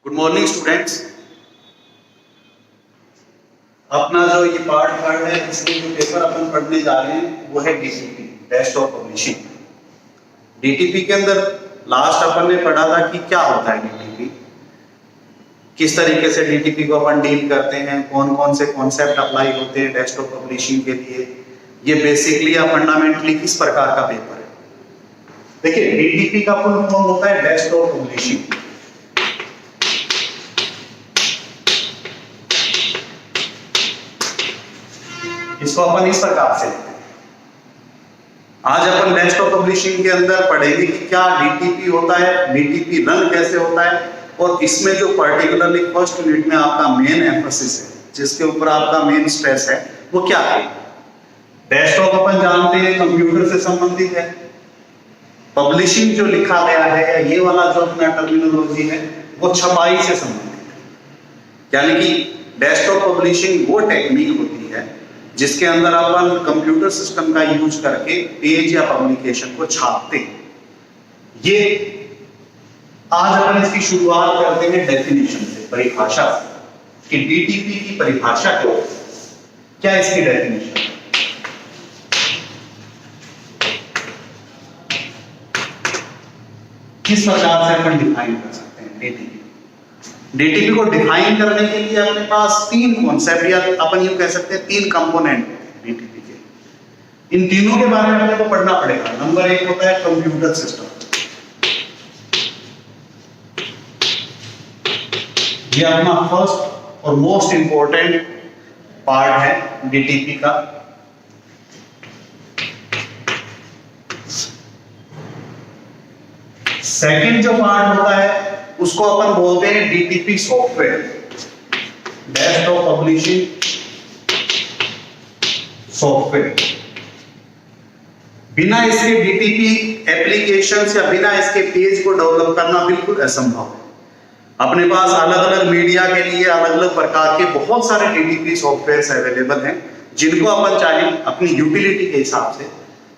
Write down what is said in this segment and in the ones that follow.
Good morning students. अपना जो ये पार्ट थर्ड है, इसमें जो पेपर अपन पढ़ने जा रहे हैं वो है डीटीपी, डेस्कटॉप पब्लिशिंग। डीटीपी के अंदर लास्ट अपन ने पढ़ा था कि क्या होता है डीटीपी, किस तरीके से डीटीपी को अपन डील करते हैं, कौन कौन से कॉन्सेप्ट अप्लाई होते हैं डेस्कटॉप पब्लिशिंग के लिए। ये बेसिकली या फंडामेंटली किस प्रकार का पेपर है। देखिए, डीटीपी का फुल फॉर्म होता है डेस्कटॉप पब्लिशिंग। इसको अपन इस प्रकार से लेते हैं। आज अपन डेस्कटॉप पब्लिशिंग के अंदर पढ़ेंगे कि क्या डीटीपी होता है, डीटीपी रन कैसे होता है, और इसमें जो पर्टिकुलरली फर्स्ट यूनिट में आपका मेन एम्फेसिस है, जिसके ऊपर आपका मेन स्ट्रेस है, वो क्या है। डेस्कटॉप अपन जानते हैं कंप्यूटर से संबंधित है। पब्लिशिंग जो लिखा गया है, या ये वाला जो अपना टर्मिनोलॉजी है, वो छपाई से संबंधित है। यानी कि डेस्कटॉप पब्लिशिंग वो टेक्निक होती है जिसके अंदर अपन कंप्यूटर सिस्टम का यूज करके पेज या पब्लिकेशन को छापते हैं। ये आज अपन इसकी शुरुआत करते हैं डेफिनेशन से, परिभाषा से, कि डीटीपी की परिभाषा क्या है, इसकी डेफिनेशन। किस प्रकार से अपन डिफाइन कर सकते हैं डीटीपी। डीटीपी को डिफाइन करने के लिए अपने पास तीन कॉन्सेप्ट, या अपन यूं कह सकते हैं तीन कंपोनेंट डीटीपी के। इन तीनों के बारे में अपने को पढ़ना पड़ेगा। नंबर एक होता है कंप्यूटर सिस्टम। ये अपना फर्स्ट और मोस्ट इंपॉर्टेंट पार्ट है डीटीपी का। सेकंड जो पार्ट होता है उसको अपन बोलते हैं DTP software, desktop publishing software. बिना इसके डीटीपी एप्लीकेशंस या बिना इसके पेज को डेवलप करना बिल्कुल असंभव है। अपने पास अलग अलग मीडिया के लिए अलग अलग प्रकार के बहुत सारे डीटीपी सॉफ्टवेयर्स अवेलेबल हैं, जिनको अपन चाहे अपनी यूटिलिटी के हिसाब से,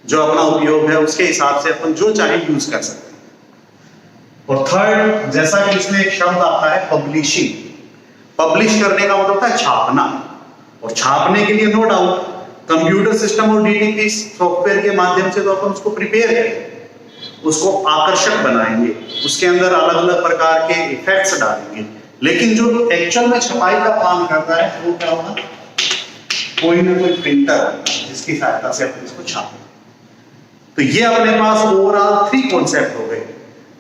जो अपना उपयोग है उसके हिसाब से अपन जो चाहे यूज कर सकते हैं। और थर्ड, जैसा कि इसमें एक शब्द आता है पब्लिशिंग। पब्लिश करने का मतलब होता है छापना, और छापने के लिए नो डाउट कंप्यूटर सिस्टम और डीटीपी सॉफ्टवेयर के माध्यम से तो अपन उसको प्रिपेयर करेंगे, उसको आकर्षक बनाएंगे, उसके अंदर अलग अलग प्रकार के इफेक्ट्स डालेंगे। लेकिन जो एक्चुअल में छपाई का काम करता है वो क्या होगा, कोई ना कोई प्रिंटर जिसकी सहायता से अपन इसको छापें। तो ये अपने पास ओवरऑल थ्री कॉन्सेप्ट हो गए,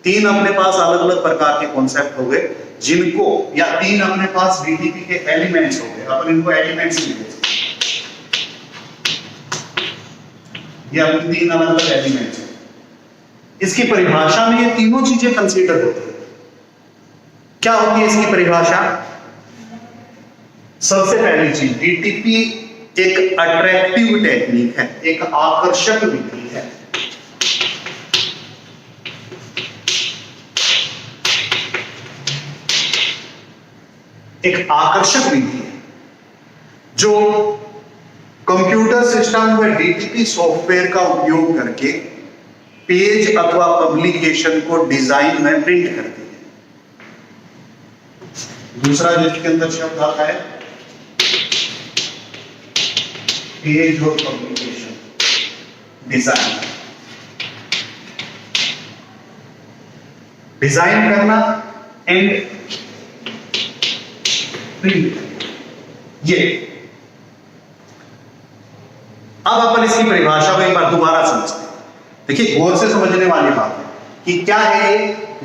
तीन अपने पास अलग अलग प्रकार के कॉन्सेप्ट हो गए, जिनको, या तीन अपने पास डीटीपी के एलिमेंट्स हो गए। अपन इनको एलिमेंट्स भी बोलते हैं। ये अपनी तीन अलग अलग एलिमेंट्स हैं। इसकी परिभाषा में ये तीनों चीजें कंसीडर होती है। क्या होती है इसकी परिभाषा। सबसे पहली चीज, डीटीपी एक अट्रैक्टिव टेक्निक है, एक आकर्षक विधि है। एक आकर्षक विधि है जो कंप्यूटर सिस्टम व डीटीपी सॉफ्टवेयर का उपयोग करके पेज अथवा पब्लिकेशन को डिजाइन में प्रिंट करती है। दूसरा जिसके अंदर शब्द आता है पेज और पब्लिकेशन डिजाइन। डिजाइन करना एंड प्रिंट। ये अब अपन इसकी परिभाषा को एक बार दोबारा समझते हैं। देखिए, गौर से समझने वाली बात है कि क्या है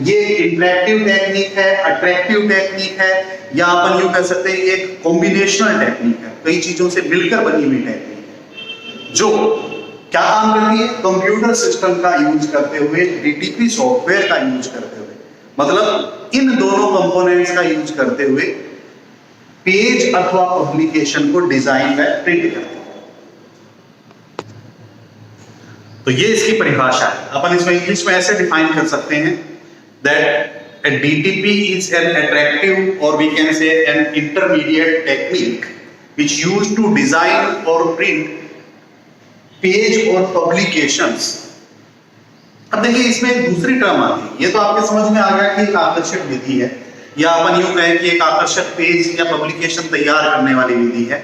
ये इंटरैक्टिव टेक्निक है, अट्रैक्टिव टेक्निक है, या अपन यूं कह सकते हैं एक कॉम्बिनेशनल टेक्निक है, कई चीजों से मिलकर बनी हुई टेक्निक है, जो क्या काम करती है, कंप्यूटर सिस्टम का यूज करते हुए, डीटीपी सॉफ्टवेयर का यूज करते हुए, मतलब इन दोनों कंपोनेंट्स का यूज करते हुए पेज अथवा पब्लिकेशन को डिजाइन में प्रिंट करते हैं। तो ये इसकी परिभाषा है। अपन इसमें इंग्लिश में ऐसे डिफाइन कर सकते हैं that a DTP is an attractive, or we can say an intermediate technique which used to design or print page or publications। अब देखिए, इसमें एक दूसरी टर्म आती है। ये तो आपके समझ में आ गया कि एक आकर्षक विधि है, या अपन यूं कहें कि एक आकर्षक पेज या पब्लिकेशन तैयार करने वाली विधि है।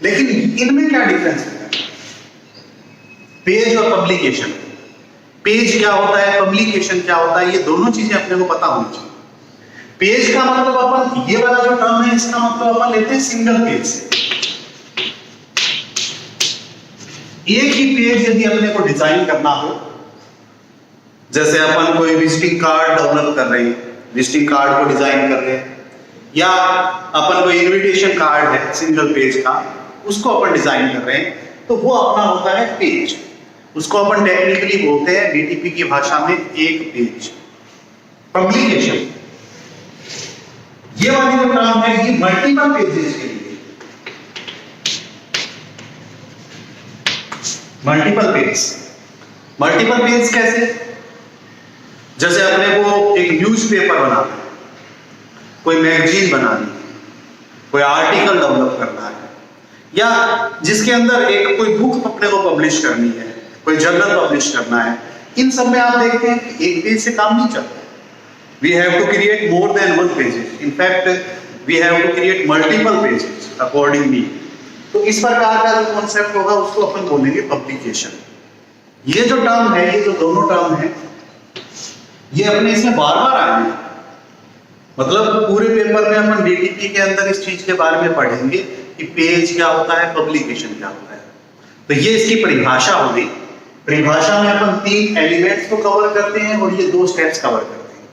लेकिन इनमें क्या डिफरेंस है पेज और पब्लिकेशन? पेज क्या होता है, पब्लिकेशन क्या होता है, ये दोनों चीजें अपने को पता होनी चाहिए। पेज का मतलब अपन, ये वाला जो टर्म है इसका मतलब अपन लेते हैं सिंगल पेज से। एक ही पेज यदि अपने को डिजाइन करना हो, जैसे अपन कोई विजिटिंग कार्ड डेवलप कर रहे हैं, विजिटिंग कार्ड को डिजाइन कर रहे हैं, या अपन कोई इनविटेशन कार्ड है सिंगल पेज का, उसको अपन डिजाइन कर रहे हैं, तो वो अपना होता है पेज। उसको अपन टेक्निकली बोलते हैं डीटीपी की भाषा में एक पेज। पब्लिकेशन, ये वाली जो टर्म है ये मल्टीपल पेजेस के लिए। मल्टीपल पेज कैसे? जैसे अपने को एक न्यूज़पेपर बनाना है, कोई मैगजीन बनानी है, कोई आर्टिकल डेवलप करना है, या जिसके अंदर एक कोई बुक अपने को पब्लिश करनी है, कोई जर्नल पब्लिश करना है, इन सब में आप देखते हैं कि एक पेज से काम नहीं चलता। We have to create more than one pages, in fact we have to create multiple pages according me. तो इस प्रकार का जो कॉन्सेप्ट होगा उसको अपन बोलेंगे पब्लिकेशन। ये जो टर्म है, ये जो दोनों टर्म है, ये अपने इसमें बार बार आए हैं। मतलब पूरे पेपर में अपन डीटीपी के अंदर इस चीज के बारे में पढ़ेंगे कि पेज क्या होता है, पब्लिकेशन क्या होता है। तो ये इसकी परिभाषा होगी। परिभाषा में अपन 3 एलिमेंट्स को कवर करते हैं और ये 2 स्टेप्स कवर करते हैं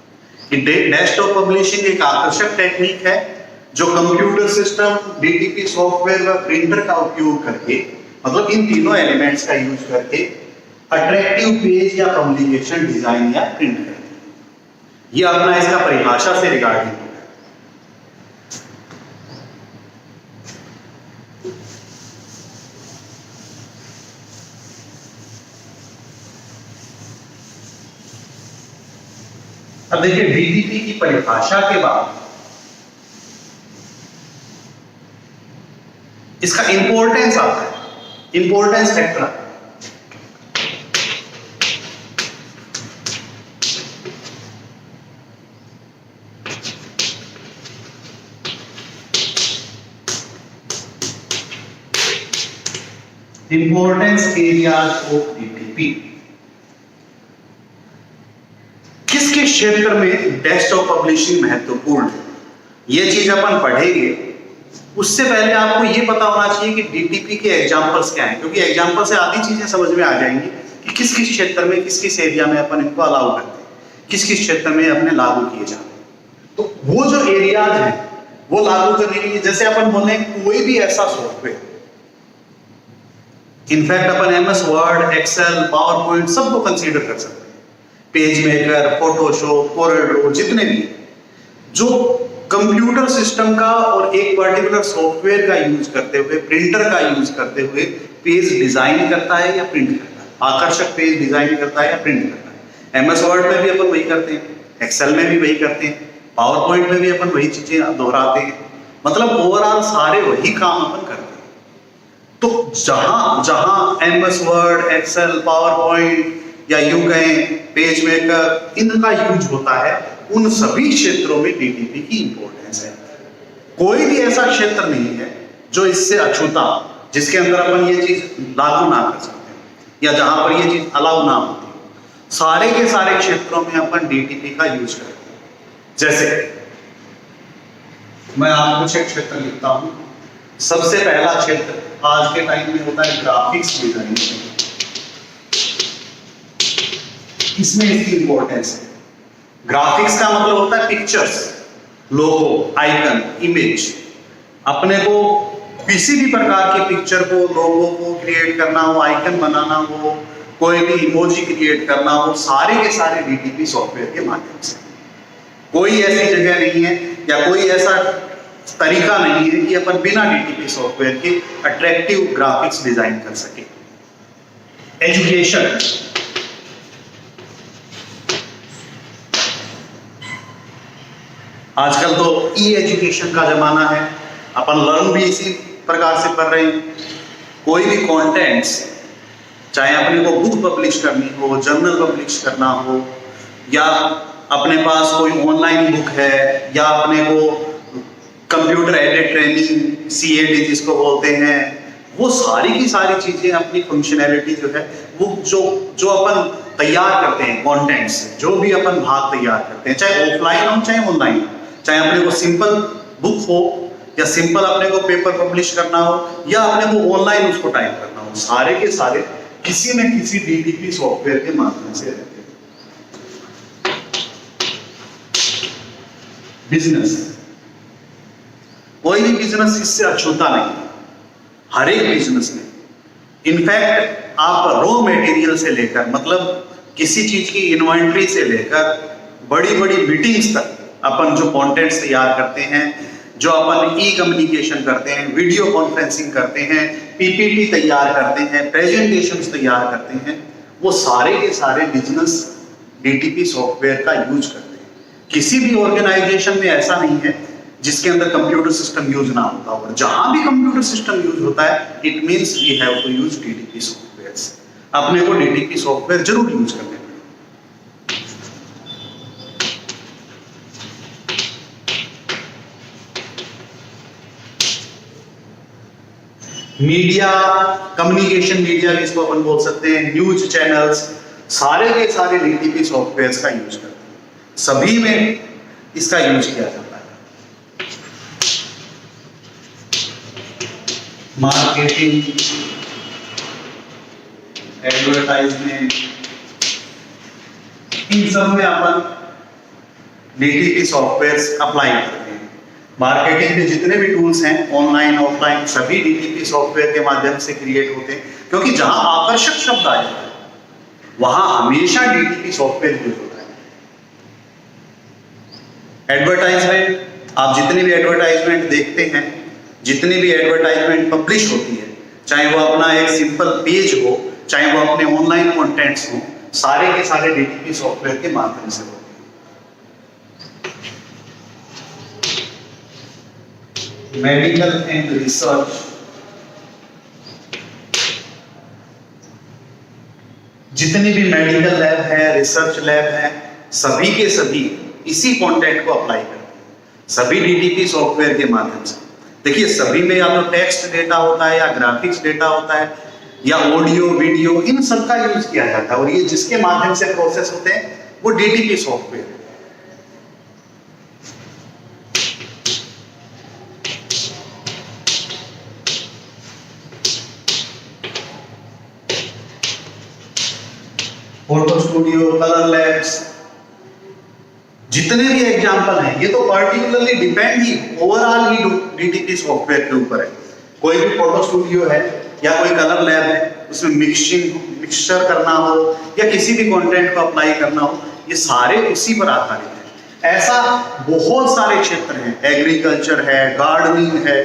कि डेस्कटॉप पब्लिशिंग एक आकर्षक टेक्निक है जो कंप्यूटर सिस्टम, डीटीपी सॉफ्टवेयर व प्रिंटर का उपयोग करके, मतलब इन तीनों एलिमेंट्स का यूज करके अट्रैक्टिव पेज या पब्लिकेशन डिजाइन या प्रिंट करते हैं। ये अपना इसका परिभाषा से रिगार्डिंग है। अब देखिए डीटीपी की परिभाषा के बाद इसका इंपॉर्टेंस आता है, इंपॉर्टेंस फैक्टर आता है। इंपॉर्टेंस एरियाज ऑफ डीटीपी, किस किस क्षेत्र में डेस्कटॉप पब्लिशिंग महत्वपूर्ण है, ये चीज अपन पढ़ेंगे। उससे पहले आपको ये पता होना चाहिए कि डीटीपी के एग्जांपल्स क्या हैं, क्योंकि एग्जांपल से आधी चीजें समझ में आ जाएंगी कि किस किस क्षेत्र में, किस किस एरिया में अपन इनको अलाउ करते हैं, किस किस क्षेत्र में अपने लागू किए जाते हैं। तो वो जो एरियाज हैं वो लागू करने के लिए, जैसे अपन बोले कोई भी ऐसा सॉफ्टवेयर, इनफैक्ट अपन MS Word, Excel, PowerPoint सबको कंसीडर कर सकते हैं, PageMaker, Photoshop, Corel Draw, जितने भी जो कंप्यूटर सिस्टम का और एक पर्टिकुलर सॉफ्टवेयर का यूज करते हुए, प्रिंटर का यूज करते हुए पेज डिजाइन करता है या प्रिंट करता है, आकर्षक पेज डिजाइन करता है या प्रिंट करता है। एमएस वर्ड में भी अपन वही करते हैं, एक्सेल में भी वही करते हैं, पावर पॉइंट में भी अपन वही चीजें दोहराते हैं। मतलब ओवरऑल सारे वही काम अपन करते हैं। तो जहां जहां MS Word, Excel, PowerPoint या यूं कहें पेज मेकर, इनका यूज होता है, उन सभी क्षेत्रों में डीटीपी की इंपॉर्टेंस है। कोई भी ऐसा क्षेत्र नहीं है जो इससे अछूता, जिसके अंदर अपन ये चीज लागू ना कर सकते या जहां पर ये चीज अलाउ ना होती। सारे के सारे क्षेत्रों में अपन डीटीपी का यूज करते हैं। जैसे मैं आपको कुछ एक क्षेत्र लिखता हूं। सबसे पहला क्षेत्र आज के टाइम में होता है ग्राफिक्स डिजाइन। इसमें इसकी इंपॉर्टेंस है। ग्राफिक्स का मतलब होता है पिक्चर्स, लोगो, आइकन, इमेज। अपने को किसी भी प्रकार के पिक्चर को, लोगो को क्रिएट करना हो, आइकन बनाना हो, कोई भी इमोजी क्रिएट करना हो, सारे के सारे डीटीपी सॉफ्टवेयर के माध्यम से। कोई ऐसी जगह नहीं है या कोई ऐसा तरीका नहीं है कि अपन बिना डीटीपी सॉफ्टवेयर के अट्रैक्टिव ग्राफिक्स डिजाइन कर सके। एजुकेशन, आजकल तो ई एजुकेशन का जमाना है, अपन लर्न भी इसी प्रकार से कर रहे हैं। कोई भी कंटेंट्स, चाहे अपने को बुक पब्लिश करनी हो, जर्नल पब्लिश करना हो, या अपने पास कोई ऑनलाइन बुक है, या अपने को कंप्यूटर एडेड ट्रेनिंग CAD जिसको बोलते हैं, वो सारी की सारी चीजें अपनी फंक्शनैलिटी जो है वो जो अपन तैयार करते हैं कंटेंट से, जो भी अपन भाग तैयार करते हैं, चाहे ऑफलाइन हो चाहे ऑनलाइन, चाहे अपने को सिंपल बुक हो या सिंपल अपने को पेपर पब्लिश करना हो या अपने को ऑनलाइन उसको टाइप करना हो, सारे के सारे किसी न किसी DTP सॉफ्टवेयर के माध्यम से रहते हैं। बिजनेस, कोई भी बिजनेस इससे अछूता नहीं, हर एक बिजनेस में। इनफैक्ट आप रॉ मटेरियल से लेकर, मतलब किसी चीज की इन्वेंट्री से लेकर बड़ी बड़ी मीटिंग्स तक अपन जो कंटेंट्स तैयार करते हैं, जो अपन कम्युनिकेशन करते हैं, वीडियो कॉन्फ्रेंसिंग करते हैं, PPT तैयार करते हैं, प्रेजेंटेशंस तैयार करते हैं, वो सारे के सारे बिजनेस DTP सॉफ्टवेयर का यूज करते हैं। किसी भी ऑर्गेनाइजेशन में ऐसा नहीं है जिसके अंदर कंप्यूटर सिस्टम यूज ना होता हो। जहां भी कंप्यूटर सिस्टम यूज होता है, it means we have to use DTP software. अपने को DTP सॉफ्टवेयर जरूर यूज करने पड़ेगा। मीडिया, कम्युनिकेशन मीडिया भी इसको अपन बोल सकते हैं, न्यूज चैनल्स, सारे के सारे DTP सॉफ्टवेयर का यूज करते हैं, सभी में इसका यूज किया जाता है। मार्केटिंग, एडवर्टाइजमेंट, इन सब में अपन DTP सॉफ्टवेयर अप्लाई करते हैं। मार्केटिंग के जितने भी टूल्स हैं, ऑनलाइन ऑफलाइन, सभी DTP सॉफ्टवेयर के माध्यम से क्रिएट होते हैं, क्योंकि जहां आकर्षक शब्द आ जाता है वहां हमेशा DTP सॉफ्टवेयर यूज होता है। एडवर्टाइजमेंट, आप जितने भी एडवर्टाइजमेंट देखते हैं, जितनी भी एडवर्टाइजमेंट पब्लिश होती है, चाहे वो अपना एक सिंपल पेज हो, चाहे वो अपने ऑनलाइन कंटेंट्स हो, सारे के सारे DTP सॉफ्टवेयर के माध्यम से होते हैं। मेडिकल एंड रिसर्च, जितनी भी मेडिकल लैब है, रिसर्च लैब है, सभी के सभी इसी कंटेंट को अप्लाई करते हैं, सभी DTP सॉफ्टवेयर के माध्यम से। देखिए, सभी में या तो टेक्स्ट डेटा होता है, या ग्राफिक्स डेटा होता है, या ऑडियो वीडियो, इन सब का यूज किया जाता है, और ये जिसके माध्यम से प्रोसेस होते हैं वो DTP सॉफ्टवेयर है। फोटो स्टूडियो, कलर लैब्स, जितने भी एग्जाम्पल हैं, ये तो पर्टिकुलरली डिपेंड ही ओवरऑल ही DTP सॉफ्टवेयर के ऊपर है। कोई भी फोटो स्टूडियो है या कोई कलर लैब है, उसमें मिक्सचर करना हो या किसी भी कंटेंट को अप्लाई करना हो, ये सारे उसी पर आधारित है। ऐसा बहुत सारे क्षेत्र हैं, एग्रीकल्चर है, गार्डनिंग है,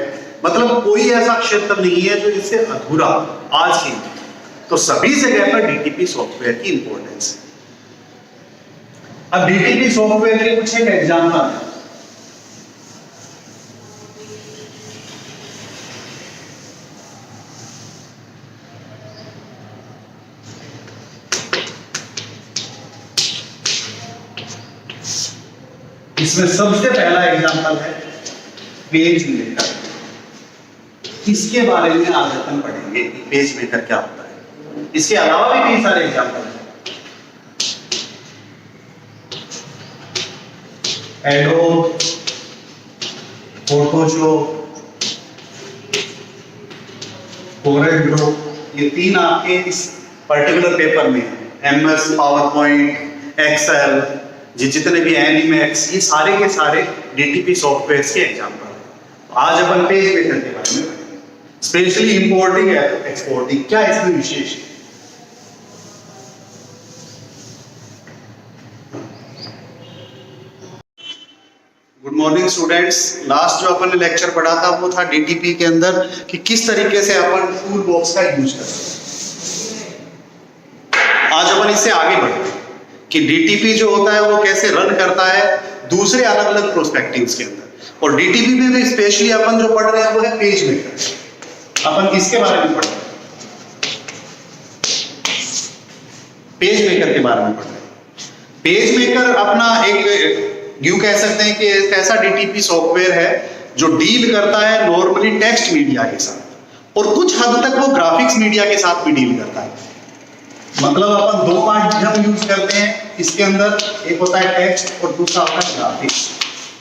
मतलब कोई ऐसा क्षेत्र नहीं है जो इससे अधूरा आज की। तो सभी जगह पर DTP सॉफ्टवेयर की इंपॉर्टेंस है। अब DTP सॉफ्टवेयर के कुछ एक एग्जांपल है। इसमें सबसे पहला एग्जांपल है पेज मेकर। इसके बारे में आज अपन पढ़ेंगे कि पेज मेकर क्या होता है। इसके अलावा भी कई सारे एग्जांपल हैं। एडोब, फोटोशॉप, कोरेग्रो, ये तीन आपके इस पर्टिकुलर पेपर में है। MS पावरपॉइंट, एक्सेल, जितने भी एनिमेक्स, ये सारे के सारे DTP सॉफ्टवेयर के एग्जांपल हैं। आज अपन पेज मेकर के बारे में, स्पेशली इंपोर्टिंग है, एक्सपोर्टिंग, क्या इसमें विशेष है। Good morning students. लास्ट जो अपन ने लेक्चर पढ़ा था वो था DTP के अंदर कि किस तरीके से अपन टूल बॉक्स का यूज करते हैं। आज अपन इससे आगे बढ़ते हैं कि DTP जो होता है वो कैसे रन करता है दूसरे अलग अलग प्रोस्पेक्टिव्स के अंदर। और DTP में भी स्पेशली अपन जो पढ़ रहे हैं वो है पेज मेकर। अपन किसके बारे में पढ़ रहे हैं? पेज मेकर के बारे में पढ़ रहे हैं। पेज मेकर अपना एक यूं कह सकते हैं कि एक ऐसा डीटीपी सॉफ्टवेयर है जो डील करता है नॉर्मली टेक्स्ट मीडिया के साथ और कुछ हद तक वो ग्राफिक्स मीडिया के साथ भी डील करता है। मतलब अपन दो माध्यम यूज करते हैं इसके अंदर, एक होता है टेक्स्ट और दूसरा होता है ग्राफिक्स।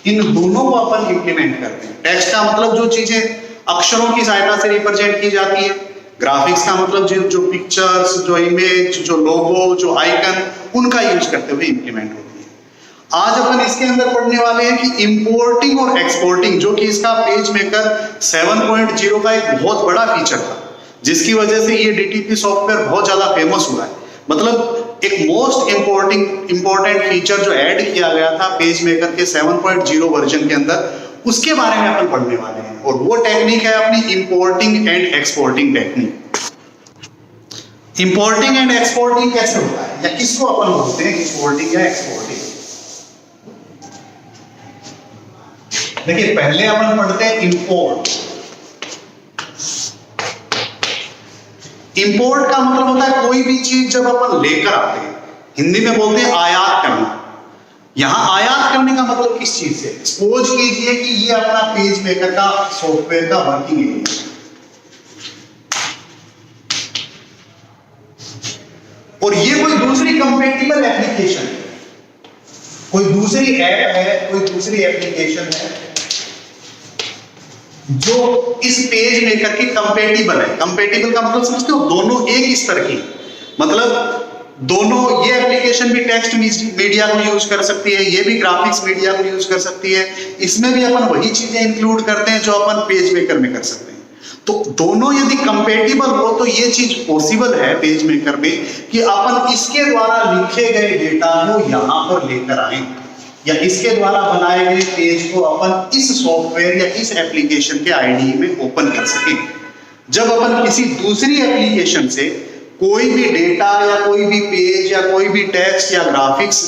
इन दोनों को अपन इंप्लीमेंट करते हैं। टेक्स्ट का मतलब जो चीजें अक्षरों की सहायता से रिप्रेजेंट की जाती है, ग्राफिक्स का मतलब जो पिक्चर्स, जो इमेज, जो लोगो, जो आइकन, उनका यूज करते हुए इंप्लीमेंट होती है। आज अपन इसके अंदर पढ़ने वाले हैं कि इंपोर्टिंग और एक्सपोर्टिंग, जो कि इसका पेज मेकर 7.0 का एक बहुत बड़ा फीचर था, जिसकी वजह से ये डीटीपी सॉफ्टवेयर बहुत ज्यादा फेमस हुआ है। मतलब एक मोस्ट इंपॉर्टेंट फीचर जो ऐड किया गया था पेज मेकर के 7.0 वर्जन के अंदर, उसके बारे में अपन पढ़ने वाले हैं। और वो टेक्निक है अपनी importing and exporting technique. Importing and exporting कैसे होता है या किसको अपन बोलते हैं, इंपोर्टिंग या एक्सपोर्टिंग? देखिए, पहले अपन पढ़ते हैं इंपोर्ट। इंपोर्ट का मतलब होता है कोई भी चीज जब अपन लेकर आते हैं, हिंदी में बोलते हैं आयात करना। यहां आयात करने का मतलब किस चीज से? सपोज कीजिए कि ये अपना पेज मेकर का सॉफ्टवेयर का वर्किंग एरिया, और ये कोई दूसरी कंपैटिबल एप्लीकेशन है, कोई दूसरी ऐप है, कोई दूसरी एप्लीकेशन है जो इस पेज मेकर की कंपैटिबल है। कंपैटिबल का मतलब समझते हो, दोनों एक स्तर की, मतलब दोनों, ये एप्लीकेशन भी टेक्स्ट मीडिया को यूज कर सकती है, ये भी ग्राफिक्स मीडिया को यूज कर सकती है। इसमें भी अपन वही चीजें इंक्लूड करते हैं जो अपन पेज मेकर में कर सकते हैं। तो दोनों यदि कंपैटिबल हो तो ये चीज पॉसिबल है पेज मेकर में कि अपन इसके द्वारा लिखे गए डेटा को यहां पर लेकर आए, या इसके द्वारा बनाए गए पेज को अपन इस सॉफ्टवेयर या इस एप्लीकेशन के आईडी में ओपन कर सकें। जब अपन किसी दूसरी एप्लीकेशन से कोई भी डेटा या कोई भी पेज या कोई भी टेक्स्ट या ग्राफिक्स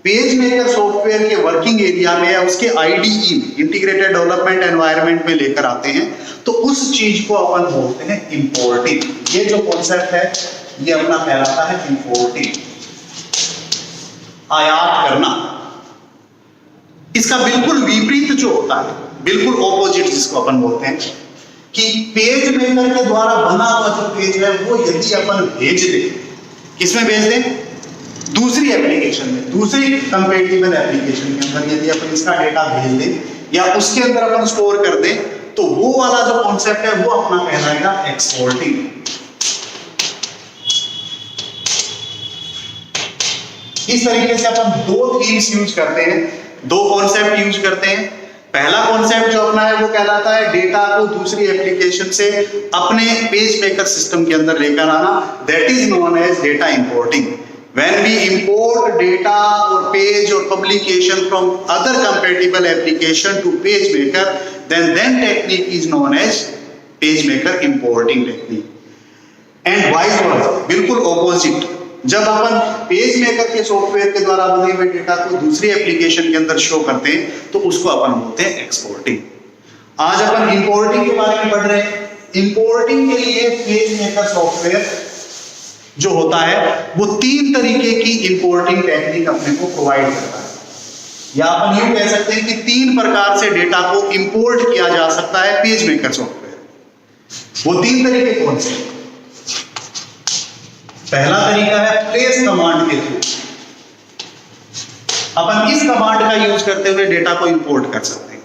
पेज मेकर सॉफ्टवेयर के वर्किंग एरिया में या उसके आईडीई इंटीग्रेटेड डेवलपमेंट एनवायरनमेंट में लेकर आते हैं, तो उस चीज को अपन बोलते हैं इंपोर्टिंग। ये जो कॉन्सेप्ट है ये अपना कहलाता है इंपोर्टिंग, आयात करना। इसका बिल्कुल विपरीत जो होता है, बिल्कुल ऑपोजिट, जिसको अपन बोलते हैं कि पेज मेकर के द्वारा बना हुआ जो पेज है वो यदि अपन भेज दें, किसमें भेज दें? दूसरी एप्लीकेशन में, दूसरी कंपैटिबल एप्लीकेशन के अंदर यदि अपन इसका डेटा भेज दें या उसके अंदर अपन स्टोर कर दें, तो वो वाला जो कॉन्सेप्ट है वो अपना कहलाएगा एक्सपोर्टिंग। इस तरीके से अपन दो थीम्स यूज करते हैं, दो कॉन्सेप्ट यूज करते हैं। पहला कॉन्सेप्ट जो अपना है वो कहलाता है डेटा को दूसरी एप्लीकेशन से अपने पेज मेकर सिस्टम के अंदर लेकर आना, that is known as data importing. When we import data or page or publication from other compatible application to PageMaker, then technique is known as PageMaker importing technique. And vice versa, बिल्कुल opposite. जब अपन PageMaker के software के द्वारा बने हुए data को दूसरी application के अंदर शो करते हैं तो उसको अपन बोलते हैं एक्सपोर्टिंग। आज अपन इंपोर्टिंग के बारे में पढ़ रहे हैं। इंपोर्टिंग के लिए PageMaker सॉफ्टवेयर जो होता है वो तीन तरीके की इंपोर्टिंग टेक्निक अपने को प्रोवाइड करता है, या अपन यूं कह सकते हैं कि तीन प्रकार से डेटा को इंपोर्ट किया जा सकता है पेज मेकर सॉफ्टवेयर। वो तीन तरीके कौन से? पहला तरीका है प्लेस कमांड के थ्रू। अपन इस कमांड का यूज करते हुए डेटा को इंपोर्ट कर सकते हैं।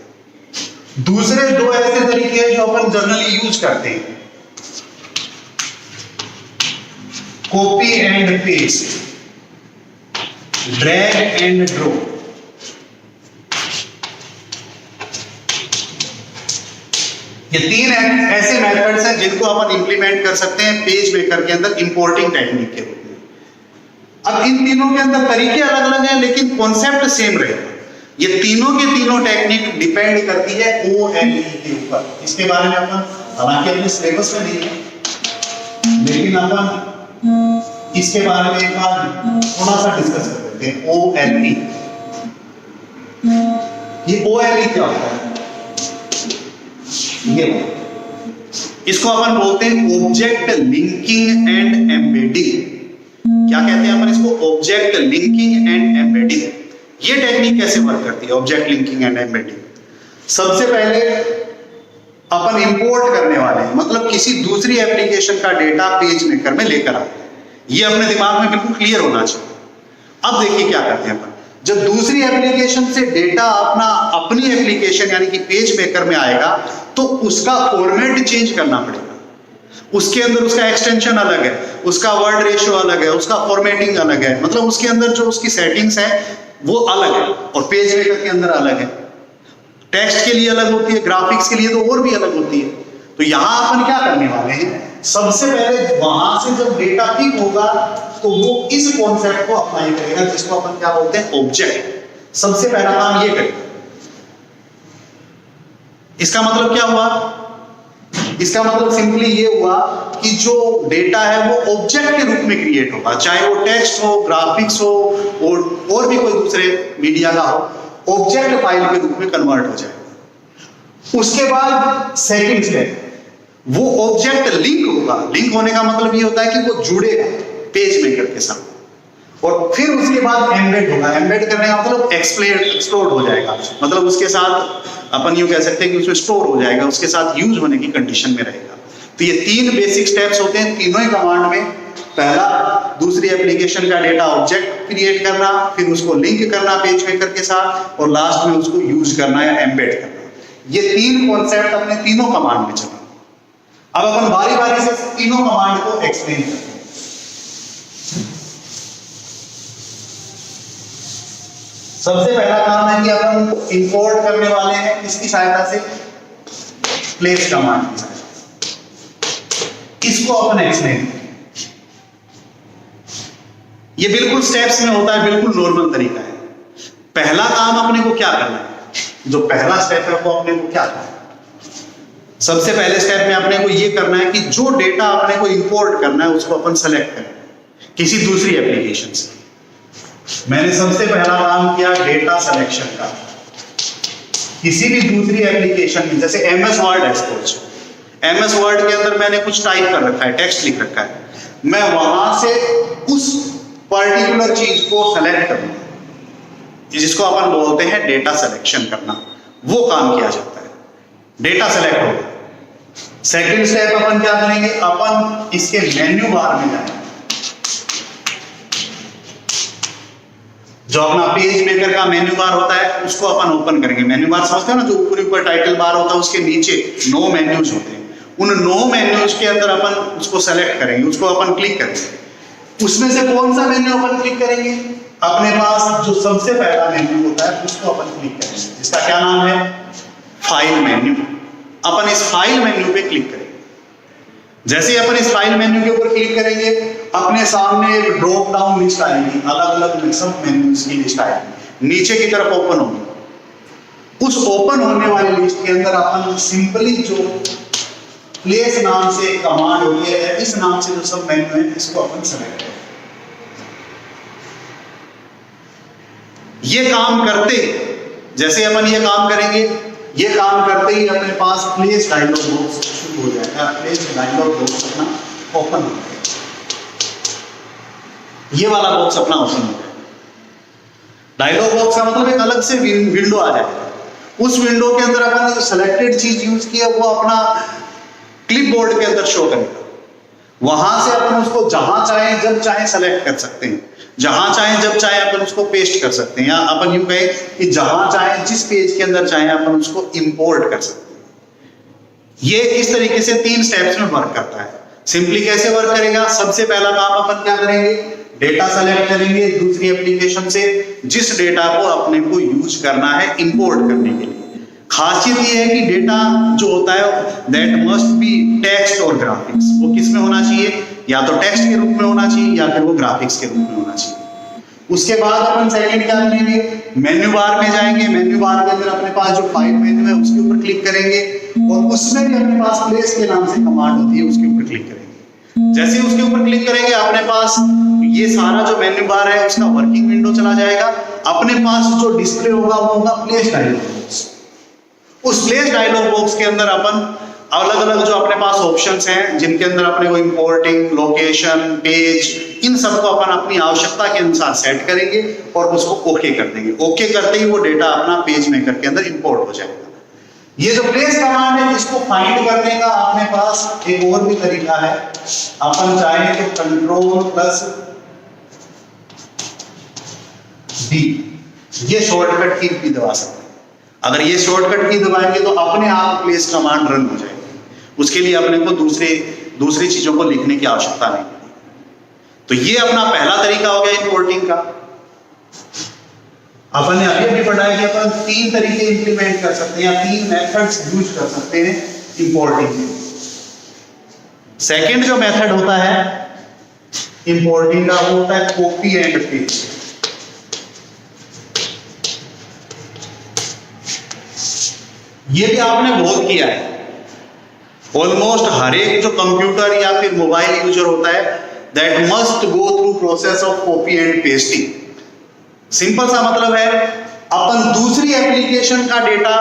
दूसरे दो ऐसे तरीके हैं जो अपन जनरली यूज करते हैं, copy and paste, drag and drop. ये तीन ऐसे मेथड्स हैं जिनको अपन इंप्लीमेंट कर सकते हैं पेज मेकर के अंदर इंपोर्टिंग टेक्निक के रूप में। अब इन तीनों के अंदर तरीके अलग अलग हैं लेकिन कॉन्सेप्ट सेम रहेगा। ये तीनों के तीनों टेक्निक डिपेंड करती है OLE के ऊपर। इसके बारे में अपन हालांकि अपने सिलेबस में नहीं है लेकिन अपन इसके बारे में एक बार थोड़ा सा डिस्कस कर लेते हैं। OLE, ये OLE क्या होता है? ये इसको अपन बोलते हैं ऑब्जेक्ट लिंकिंग एंड एम्बेडिंग। क्या कहते हैं अपन इसको? Object linking and embedding. ये टेक्निक कैसे वर्क करती है ऑब्जेक्ट लिंकिंग एंड एम्बेडिंग? सबसे पहले अपन इंपोर्ट करने वाले हैं, मतलब किसी दूसरी एप्लीकेशन का डेटा पेज मेकर में लेकर आते हैं। ये अपने दिमाग में बिल्कुल क्लियर होना चाहिए। अब देखिए क्या करते हैं अपन, जब दूसरी एप्लीकेशन से डेटा अपनी एप्लीकेशन यानी कि पेज मेकर में आएगा तो उसका फॉर्मेट चेंज करना पड़ेगा। उसके अंदर उसका एक्सटेंशन अलग है, उसका वर्ड रेशियो अलग है, उसका फॉर्मेटिंग अलग है, मतलब उसके अंदर जो उसकी सेटिंग्स है वो अलग है और पेज मेकर के अंदर अलग है। टेक्स्ट के लिए अलग होती है, ग्राफिक्स के लिए तो और भी अलग होती है। तो यहां अपन क्या करने वाले हैं, सबसे पहले वहां से जब डेटा पिक होगा तो वो इस कॉन्सेप्ट को अप्लाई करेगा जिसको अपन क्या बोलते हैं? ऑब्जेक्ट। सबसे पहला काम ये करेगा। इसका मतलब क्या हुआ? इसका मतलब सिंपली ये हुआ कि जो डेटा है वो ऑब्जेक्ट के रूप में क्रिएट होगा, चाहे वो टेक्स्ट हो, ग्राफिक्स हो और भी कोई दूसरे मीडिया का हो, ऑब्जेक्ट फाइल के रूप में कन्वर्ट हो जाएगा। उसके बाद सेकंड स्टेप, वो ऑब्जेक्ट लिंक होगा। लिंक होने का मतलब ये होता है कि वो जुड़ेगा पेज मेकर के साथ। और फिर उसके बाद एम्बेड होगा। एम्बेड करने का मतलब एक्सप्लोर हो जाएगा, मतलब उसके साथ अपन यूं कह सकते हैं कि उसमें स्टोर हो जाएगा, उसके साथ यूज होने की कंडीशन में रहेगा। तो ये तीन बेसिक स्टेप्स होते हैं तीनों ही कमांड में। पहला, दूसरी एप्लीकेशन का डेटा ऑब्जेक्ट क्रिएट करना, फिर उसको लिंक करना पेज मेकर के साथ, और लास्ट में उसको यूज करना या एम्बेड करना। ये तीन कॉन्सेप्ट अपने तीनों कमांड में चला। अब अपन बारी बारी से तीनों कमांड को एक्सप्लेन करते हैं। सबसे पहला काम है कि अपन इंपोर्ट करने वाले हैं किसकी सहायता से? प्लेस कमांड की सहायता से। इसको अपन एक्सप्लेन करें। ये बिल्कुल स्टेप्स में होता है, बिल्कुल नॉर्मल तरीका है। पहला काम अपने को क्या करना है? जो पहला स्टेप है वो अपने को क्या करना है? सबसे पहले स्टेप में अपने को ये करना है कि जो डेटा अपने को इंपोर्ट करना है उसको अपन सेलेक्ट करें किसी दूसरी एप्लीकेशन से। मैंने सबसे पहला काम किया डेटा सिलेक्शन का। किसी भी दूसरी एप्लीकेशन में, जैसे MS वर्ड है, सपोज MS वर्ड के अंदर मैंने कुछ टाइप कर रखा है, टेक्स्ट लिख रखा है, मैं वहां से उस पर्टिकुलर चीज को सेलेक्ट करूंगा, जिसको अपन बोलते हैं डेटा सिलेक्शन करना। वो काम किया जाता है, डेटा सेलेक्ट होगा। सेकंड स्टेप अपन क्या करेंगे? अपन इसके मेन्यू बार में जाएंगे। जो अपना पेज मेकर का मेन्यू बार होता है उसको अपन ओपन करेंगे। मेन्यू बार समझते हो ना, जो ऊपर ऊपर टाइटल बार होता है, उसके नीचे 9 मेन्यूज होते हैं। उन 9 मेन्यूज के अंदर अपन उसको सेलेक्ट करेंगे, उसको अपन क्लिक करेंगे। उसमें से कौन सा मेन्यू अपन क्लिक करेंगे? अपने पास जो सबसे पहला मेन्यू होता है उसको अपन क्लिक करेंगे, जिसका क्या नाम है? File menu. अपन इस फाइल मेन्यू पे क्लिक करेंगे। जैसे ही अपन इस फाइल मेन्यू के ऊपर क्लिक करेंगे, अपने सामने एक ड्रॉप डाउन लिस्ट आएगी, अलग अलग मिक्सअप मेन्यूज की लिस्ट आएगी, नीचे की तरफ ओपन होगी। उस ओपन होने वाली लिस्ट के अंदर अपन सिंपली जो प्लेस नाम से कमांड होती है, इस नाम से जो सब मेन्यू है इसको अपन सेलेक्ट करें। ये काम करते, जैसे अपन ये काम करेंगे, ये काम करते ही अपने पास प्लेस डायलॉग बॉक्स शुरू हो जाएगा। प्लेस डायलॉग बॉक्स अपना ओपन हो जाएगा। ये वाला बॉक्स अपना ओपन हो जाएगा। डायलॉग बॉक्स का मतलब एक अलग से विंडो आ जाएगा। उस विंडो के अंदर अपन जो सिलेक्टेड चीज यूज की है वो अपना क्लिपबोर्ड के अंदर शो करेगा। वहां से अपन उसको जहां चाहे जब चाहे सेलेक्ट कर सकते हैं, जहां चाहे जब चाहे अपन उसको पेस्ट कर सकते हैं, या अपन यूं कहें कि जहां चाहे जिस पेज के अंदर चाहे अपन उसको इंपोर्ट कर सकते हैं। ये इस तरीके से 3 स्टेप्स में वर्क करता है। सिंपली कैसे वर्क करेगा? सबसे पहला काम अपन क्या करेंगे? डेटा सेलेक्ट करेंगे दूसरी एप्लीकेशन से, जिस डेटा को अपने को यूज करना है इंपोर्ट करने के लिए। खासियत ये है कि डेटा जो होता है दैट मस्ट बी टेक्स्ट और ग्राफिक्स। वो किस में होना चाहिए? या तो टेक्स्ट के रूप में होना चाहिए या फिर वो ग्राफिक्स के रूप में होना चाहिए। उसके बाद अपन सेकंड क्या करेंगे? मेन्यू बार में जाएंगे। मेन्यू बार के अंदर अपने पास जो फाइल मेन्यू है उसके ऊपर क्लिक करेंगे, और उसमें भी अपने पास प्लेस के नाम से कमांड होती है, उसके ऊपर क्लिक करेंगे। जैसे ही उसके ऊपर क्लिक करेंगे, अपने पास ये सारा जो मेन्यू बार है उसका वर्किंग विंडो चला जाएगा। अपने पास जो डिस्प्ले होगा वो होगा प्लेस डायलॉग बॉक्स। उस प्लेस डायलॉग बॉक्स के अंदर अपन अलग अलग जो अपने पास ऑप्शंस हैं जिनके अंदर अपने को इंपोर्टिंग, लोकेशन, पेज, इन सबको अपन अपनी आवश्यकता के अनुसार सेट करेंगे और उसको ओके कर देंगे। ओके करते ही वो डेटा अपना पेज मेकर के अंदर इंपोर्ट हो जाएगा। ये जो प्लेस कमांड है इसको फाइंड करने का अपने पास एक और भी तरीका है। अपन चाहें तो Ctrl+D ये शॉर्टकट की भी दबा सकते हैं। अगर ये शॉर्टकट की दबाएंगे तो अपने आप प्लेस कमांड रन हो जाएगी। उसके लिए अपने को दूसरी चीजों को लिखने की आवश्यकता नहीं। तो ये अपना पहला तरीका हो गया इंपोर्टिंग का। अपन ने अभी पढ़ा है कि अपन 3 तरीके इंप्लीमेंट कर सकते हैं या 3 मेथड्स यूज कर सकते हैं इंपोर्टिंग के। सेकंड जो मेथड होता है इंपोर्टिंग का वो होता है कॉपी एंड पेस्ट। ये भी आपने बहुत किया है। ऑलमोस्ट हर एक जो कंप्यूटर या फिर मोबाइल यूजर होता है that must go through process of copy and pasting. Simple सा मतलब है अपन दूसरी एप्लीकेशन का डेटा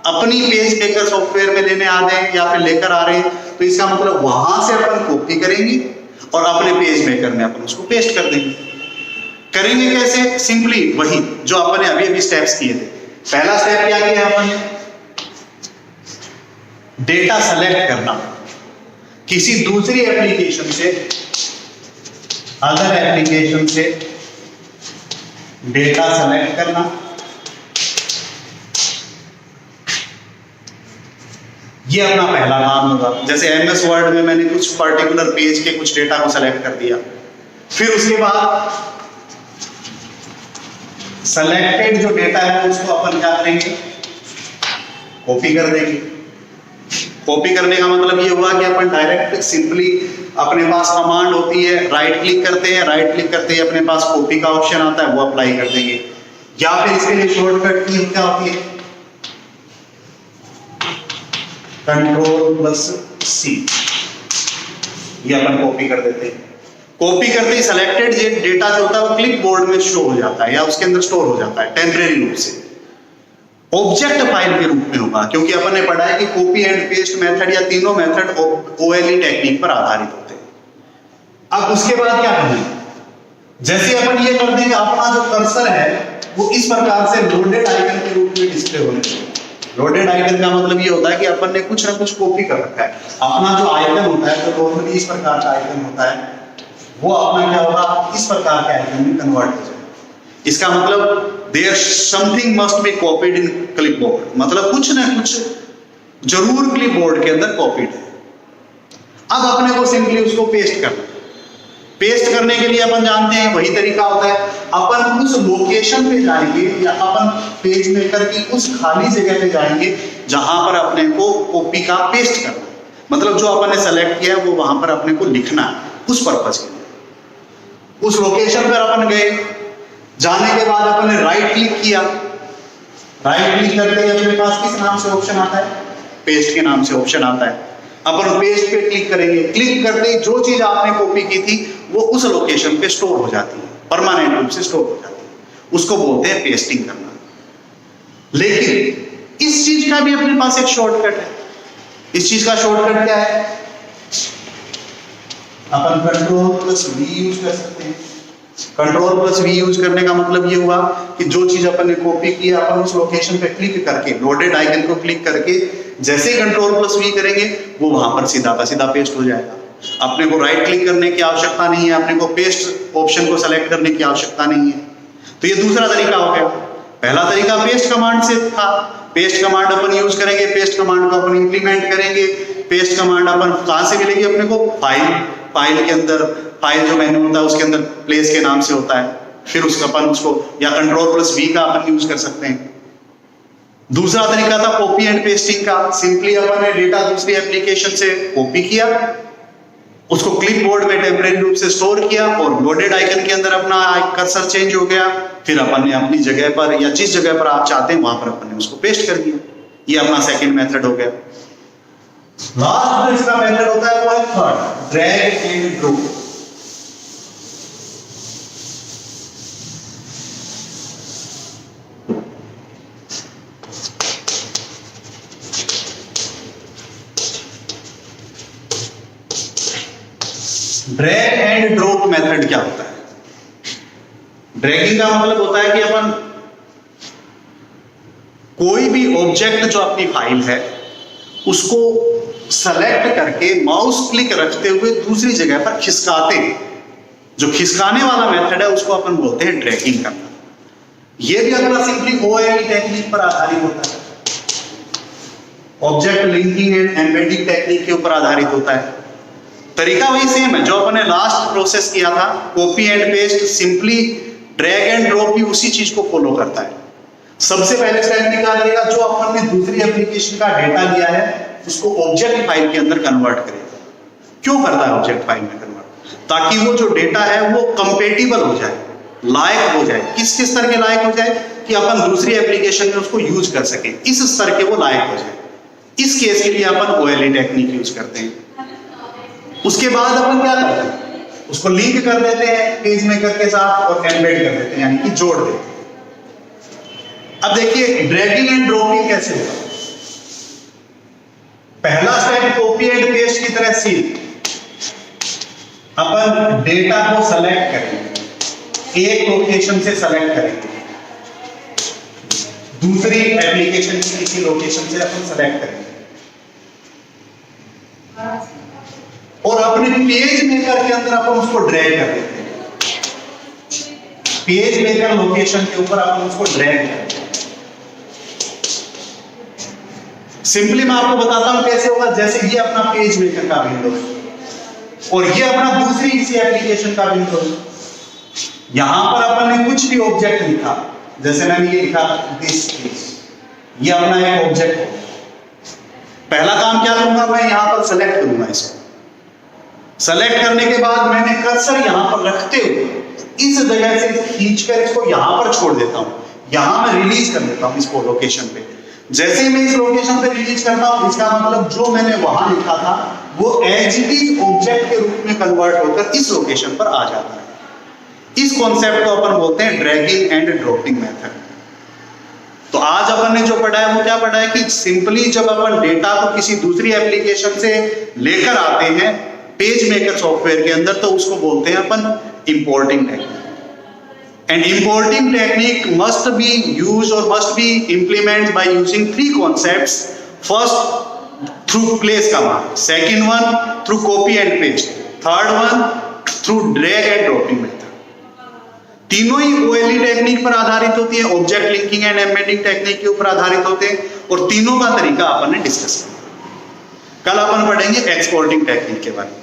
अपनी पेज मेकर सॉफ्टवेयर में लेने आ रहे हैं या फिर लेकर आ रहे हैं तो इसका मतलब वहां से अपन कॉपी करेंगे और अपने पेज मेकर में अपन उसको पेस्ट कर देंगे। करेंगे कैसे? सिंपली वही जो अपन ने अभी अभी स्टेप्स किए थे। पहला स्टेप क्या किया अपन ने? डेटा सेलेक्ट करना किसी दूसरी एप्लीकेशन से, अदर एप्लीकेशन से डेटा सेलेक्ट करना। ये अपना पहला काम होगा। जैसे एमएस वर्ड में मैंने कुछ पर्टिकुलर पेज के कुछ डेटा को सेलेक्ट कर दिया, फिर उसके बाद सेलेक्टेड जो डेटा है उसको अपन क्या करेंगे? कॉपी कर देंगे। कॉपी करने का मतलब ये हुआ कि अपन डायरेक्ट सिंपली अपने पास कमांड होती है, राइट क्लिक करते हैं, राइट क्लिक करते ही अपने पास कॉपी का ऑप्शन आता है, वो अप्लाई कर देंगे। या फिर इसके लिए शॉर्टकट की क्या होती है? Ctrl+C, ये अपन कॉपी कर देते हैं। कॉपी करते ही सेलेक्टेड डेटा जो होता है वो क्लिप बोर्ड में शो हो जाता है या उसके अंदर स्टोर हो जाता है टेम्परेरी रूप से। ऑब्जेक्ट फाइल के रूप में होगा, क्योंकि अपन ने पढ़ा है कि कॉपी एंड पेस्ट मेथड या तीनों मेथड OLE टेक्निक पर आधारित होते हैं। अब उसके बाद क्या करेंगे? जैसे अपन ये कर देंगे, अपना जो कर्सर है वो इस प्रकार से लोडेड आइकन के रूप में डिस्प्ले होने चाहिए। लोडेड आइकन का मतलब ये होता है कि अपन ने कुछ ना कुछ कॉपी कर रखा है। अपना जो आइकन होता है तो नॉर्मली इस प्रकार का आइकन होता है, वो अपना क्या होगा? इस प्रकार के आइकन में कन्वर्ट हो जाएगा। इसका मतलब there something must be copied in clipboard, मतलब कुछ ना कुछ जरूर क्लिपबोर्ड के अंदर कॉपीड है। अब अपने को सिंपली उसको पेस्ट करना। पेस्ट करने के लिए अपन जानते हैं वही तरीका होता है, अपन उस लोकेशन पे जाएंगे या अपन पेज मेकर की उस खाली जगह पे जाएंगे जहां पर अपने को कॉपी का पेस्ट करना है। मतलब जो अपन ने सेलेक्ट किया है वो वहां पर अपने को लिखना है, उस पर्पज के लिए। उस लोकेशन पर अपन गए, जाने के बाद अपन ने राइट क्लिक किया। राइट क्लिक करते ही अपने पास किस नाम से ऑप्शन आता है? पेस्ट के नाम से ऑप्शन आता है। अपन पेस्ट पे क्लिक करेंगे। क्लिक करते ही जो चीज आपने कॉपी की थी वो उस लोकेशन पे स्टोर हो जाती है, परमानेंट रूप से स्टोर हो जाती है। उसको बोलते हैं पेस्टिंग करना। लेकिन इस चीज का भी अपने पास एक शॉर्टकट है। इस चीज का शॉर्टकट क्या है? अपन Ctrl+V यूज कर सकते हैं। Ctrl+V यूज करने का मतलब ये हुआ कि जो चीज अपन ने कॉपी की अपन उस लोकेशन पे क्लिक करके, लोडेड आइकन को क्लिक करके जैसे ही Ctrl+V करेंगे वो वहां पर सीधा का सीधा पेस्ट हो जाएगा। अपने को राइट क्लिक करने की आवश्यकता नहीं है, अपने को पेस्ट ऑप्शन को सेलेक्ट करने की आवश्यकता नहीं है। तो ये दूसरा तरीका हो गया। पहला तरीका पेस्ट कमांड से था। पेस्ट कमांड अपन यूज करेंगे, पेस्ट कमांड को अपन इंप्लीमेंट करेंगे। पेस्ट कमांड अपन कहां से मिलेगी अपने को? फाइल के अंदर, फाइल जो मेन्यू होता है उसके अंदर प्लेस के नाम से होता है। फिर उसका अपन उसको या Ctrl+V का अपन यूज कर सकते हैं। दूसरा तरीका था कॉपी एंड पेस्टिंग का। सिंपली अपन ने डेटा दूसरी एप्लीकेशन से कॉपी किया, उसको क्लिपबोर्ड में टेम्परेरी रूप से स्टोर किया और लोडेड आइकन के अंदर अपना कर्सर चेंज हो गया। फिर अपन ने अपनी जगह पर या जिस जगह पर आप चाहते हैं वहां पर अपन ने उसको पेस्ट कर दिया। ये अपना सेकंड मेथड हो गया। लास्ट जो इसका मेथड होता है वो है third, drag and drop. Drag and drop method क्या होता है? ड्रैगिंग का मतलब होता है कि अपन कोई भी ऑब्जेक्ट जो अपनी फाइल है उसको सेलेक्ट करके माउस क्लिक रखते हुए दूसरी जगह पर खिसकाते हैं। जो खिसकाने वाला मेथड है उसको अपन बोलते हैं ड्रैगिंग करना। यह भी अपना सिंपली OLE टेक्निक पर आधारित होता है, object linking and embedding technique के ऊपर आधारित होता है। तरीका वही सेम है जो अपन ने लास्ट प्रोसेस किया था, copy and paste. Simply drag and drop भी उसी चीज को फॉलो करता है। सबसे पहले स्टेप में क्या करेगा, जो अपन ने दूसरी एप्लीकेशन का डेटा लिया है उसको ऑब्जेक्ट फाइल के अंदर कन्वर्ट करेगा। क्यों करता है ऑब्जेक्ट फाइल में कन्वर्ट? ताकि वो जो डेटा है वो कंपेटिबल हो जाए, लायक हो जाए। किस किस तरह के लायक हो जाए कि अपन दूसरी एप्लीकेशन में उसको यूज कर सके, इस स्तर के वो लायक हो जाए। इस केस के लिए अपन OLE टेक्निक यूज करते हैं। उसके बाद अपन क्या करते हैं, उसको लिंक कर देते हैं पेज मेकर के साथ और एम्बेड कर देते हैं, यानी कि जोड़ देते हैं। अब देखिए ड्रैगिंग एंड ड्रॉपिंग कैसे होगा। पहला स्टेप कॉपी एंड पेस्ट की तरह सी, अपन डेटा को सेलेक्ट करेंगे, एक लोकेशन से सेलेक्ट करेंगे, दूसरी एप्लीकेशन की किसी लोकेशन से अपन सेलेक्ट करेंगे और अपने पेज मेकर के अंदर अपन उसको ड्रैग कर देते हैं। पेज मेकर लोकेशन के ऊपर अपन उसको ड्रैग करते हैं। सिंपली मैं आपको बताता हूं कैसे होगा। जैसे ये अपना पेज मेकर का विंडो है और ये अपना दूसरी इसी एप्लीकेशन का विंडो है। यहां पर अपन ने कुछ भी ऑब्जेक्ट लिखा, जैसे मैंने ये लिखा दिस पेज, ये अपना एक ऑब्जेक्ट है। पहला काम क्या करूंगा, मैं यहां पर सेलेक्ट करूंगा इसको। सेलेक्ट करने के बाद मैंने कर्सर यहां पर रखते हुए इस जगह से खींचकर इसको यहां पर छोड़ देता हूं। यहां मैं रिलीज कर देता हूं इसको लोकेशन पे। जैसे मैं इस लोकेशन पे रिलीज करता हूं, इसका मतलब जो मैंने वहां लिखा था वो एज इट इज ऑब्जेक्ट के रूप में कन्वर्ट होकर इस लोकेशन पर आ जाता है। इस कॉन्सेप्ट को अपन बोलते हैं ड्रैगिंग एंड ड्रॉपिंग मेथड। तो आज अपन ने जो पढ़ा है वो क्या पढ़ा है कि सिंपली जब अपन डेटा को किसी दूसरी एप्लीकेशन से लेकर आते हैं पेज मेकर सॉफ्टवेयर के अंदर, तो उसको बोलते हैं अपन importing technique. And importing technique must be used or must be implemented by using three concepts. First, through place command. Second one, through copy and paste. Third one, through drag and dropping method. तीनों ही OLE technique पर आधारित होती है, object linking and embedding technique के ऊपर आधारित होते हैं और तीनों का तरीका अपन ने डिस्कस किया। कल अपन पढ़ेंगे एक्सपोर्टिंग टेक्निक के बारे में।